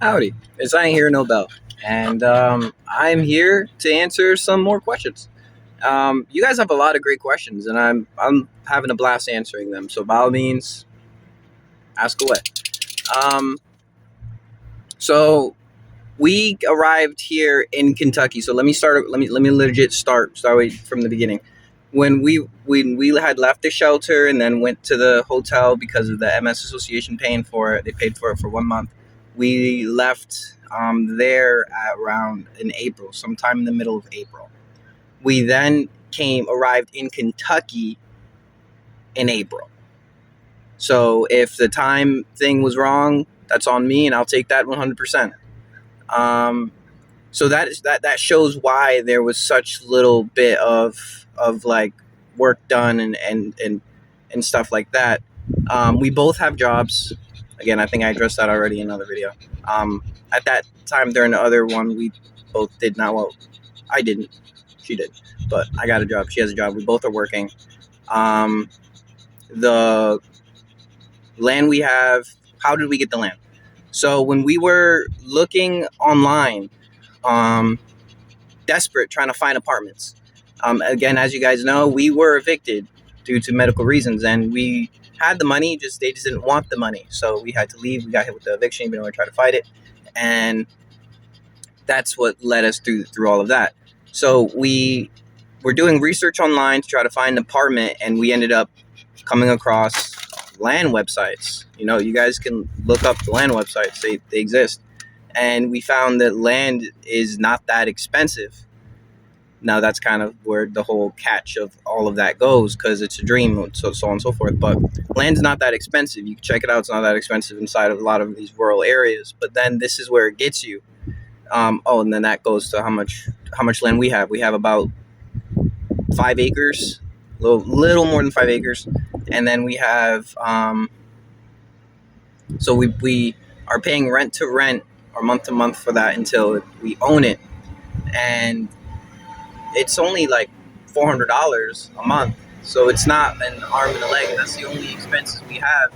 Howdy, it's I ain't here no bell, and I'm here to answer some more questions. You guys have a lot of great questions, and I'm having a blast answering them. So by all means, ask away. Um, so we arrived here in Kentucky. So let me start. Let me legit start way from the beginning. When we had left the shelter and then went to the hotel because of the MS Association paying for it, they paid for it for 1 month. We left there at around in April, sometime in the middle of April. We then arrived in Kentucky in April. So if the time thing was wrong, that's on me, and I'll take that 100%. Um, so that shows why there was such little bit of like work done and stuff like that. We both have jobs. Again, I think I addressed that already in another video. At that time during the other one, we both did not. Well, I didn't. She did, but I got a job. She has a job. We both are working. Um, the land we have. How did we get the land? So when we were looking online, um, desperate trying to find apartments. Again, as you guys know, we were evicted due to medical reasons, and we had the money. Just they just didn't want the money, so we had to leave. We got hit with the eviction, even though we tried to fight it, and that's what led us through all of that. So we were doing research online to try to find an apartment, and we ended up coming across land websites. You guys can look up the land websites; they exist, and we found that land is not that expensive. Now that's kind of where the whole catch of all of that goes, because it's a dream, so on and so forth. But land's not that expensive. You can check it out. It's not that expensive inside of a lot of these rural areas. But then this is where it gets you. And then that goes to how much land we have. We have about 5 acres, little more than 5 acres, and then we have so we are paying rent to rent or month to month for that until we own it, and it's only like $400 a month. So it's not an arm and a leg. That's the only expenses we have.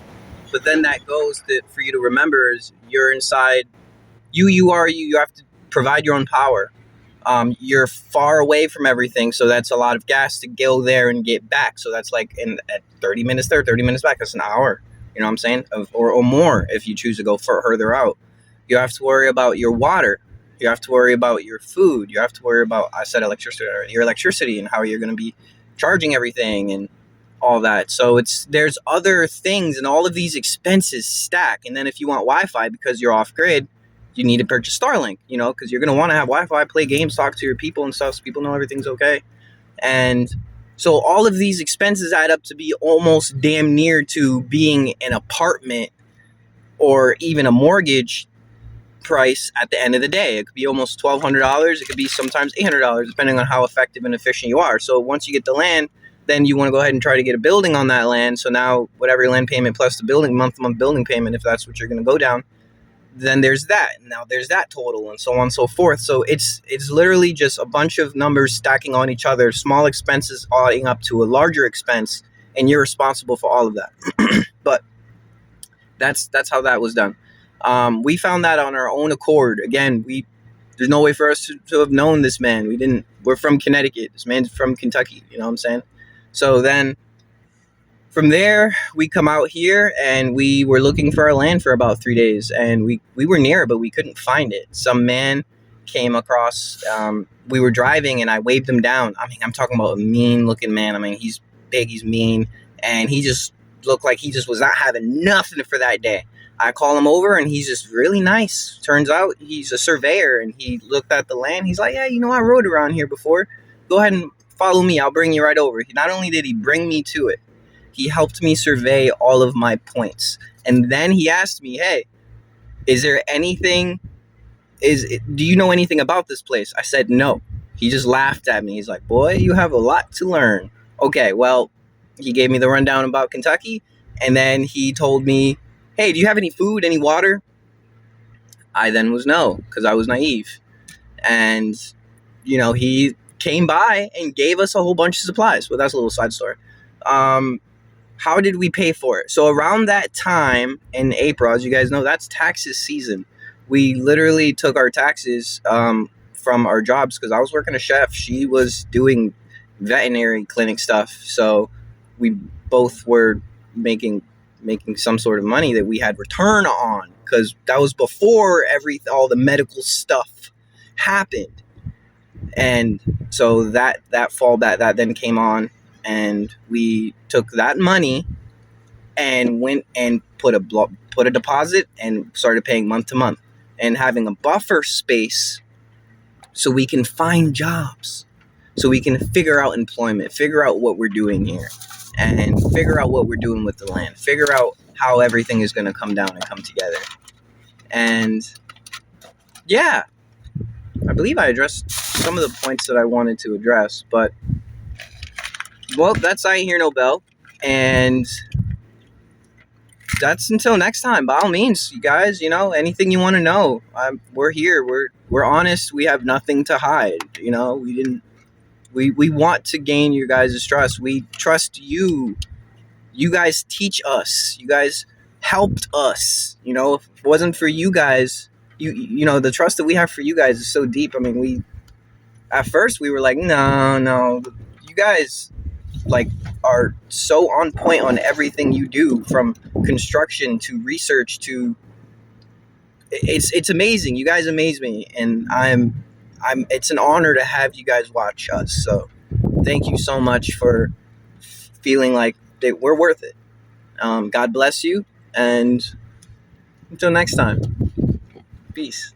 But then that goes to for you to remember is you're inside. You have to provide your own power. You're far away from everything, so that's a lot of gas to go there and get back. So that's like at 30 minutes there, 30 minutes back. That's an hour. You know what I'm saying? Or more if you choose to go further out. You have to worry about your water. You have to worry about your food. You have to worry about, I said electricity, your electricity and how you're going to be charging everything and all that. So there's other things, and all of these expenses stack. And then if you want Wi-Fi because you're off grid, you need to purchase Starlink, because you're going to want to have Wi-Fi, play games, talk to your people and stuff, so people know everything's okay. And so all of these expenses add up to be almost damn near to being an apartment or even a mortgage price at the end of the day. It could be almost $1,200. It could be sometimes $800, depending on how effective and efficient you are. So once you get the land, then you want to go ahead and try to get a building on that land. So now whatever your land payment plus the building month-to-month building payment, if that's what you're going to go down, then there's that. Now there's that total, and so on and so forth. So it's literally just a bunch of numbers stacking on each other, small expenses adding up to a larger expense, and you're responsible for all of that. But that's how that was done. We found that on our own accord. Again, there's no way for us to have known this man. We're from Connecticut. This man's from Kentucky. You know what I'm saying? So then from there, we come out here and we were looking for our land for about 3 days, and we were near, but we couldn't find it. Some man came across. We were driving, and I waved him down. I mean, I'm talking about a mean-looking man. I mean, he's big, he's mean, and he just looked like he just was not having nothing for that day. I call him over, and he's just really nice. Turns out he's a surveyor, and he looked at the land. He's like, yeah, I rode around here before. Go ahead and follow me. I'll bring you right over. Not only did he bring me to it, he helped me survey all of my points. And then he asked me, hey, is there anything, do you know anything about this place? I said, no. He just laughed at me. He's like, boy, you have a lot to learn. Okay, well, he gave me the rundown about Kentucky. And then he told me, hey, do you have any food, any water? I then was no, because I was naive. And, he came by and gave us a whole bunch of supplies. Well, that's a little side story. How did we pay for it? So around that time in April, as you guys know, that's taxes season. we literally took our taxes from our jobs, because I was working a chef. She was doing veterinary clinic stuff. So we both were making some sort of money that we had return on, because that was before all the medical stuff happened. And so that fallback that then came on, and we took that money and went and put a deposit and started paying month to month, and having a buffer space so we can find jobs, so we can figure out employment, figure out what we're doing here, and figure out what we're doing with the land, figure out how everything is going to come down and come together. And yeah, I believe I addressed some of the points that I wanted to address. But, well, that's I Ain't Hear No Bell. And that's until next time. By all means, you guys, anything you want to know, we're here. We're honest. We have nothing to hide. We want to gain your guys' trust. We trust you. You guys teach us. You guys helped us. If it wasn't for you guys, the trust that we have for you guys is so deep. I mean, at first we were like, no, you guys are so on point on everything you do, from construction to research to it's amazing. You guys amaze me, and I'm it's an honor to have you guys watch us. So thank you so much for feeling like that we're worth it. God bless you, and until next time, peace.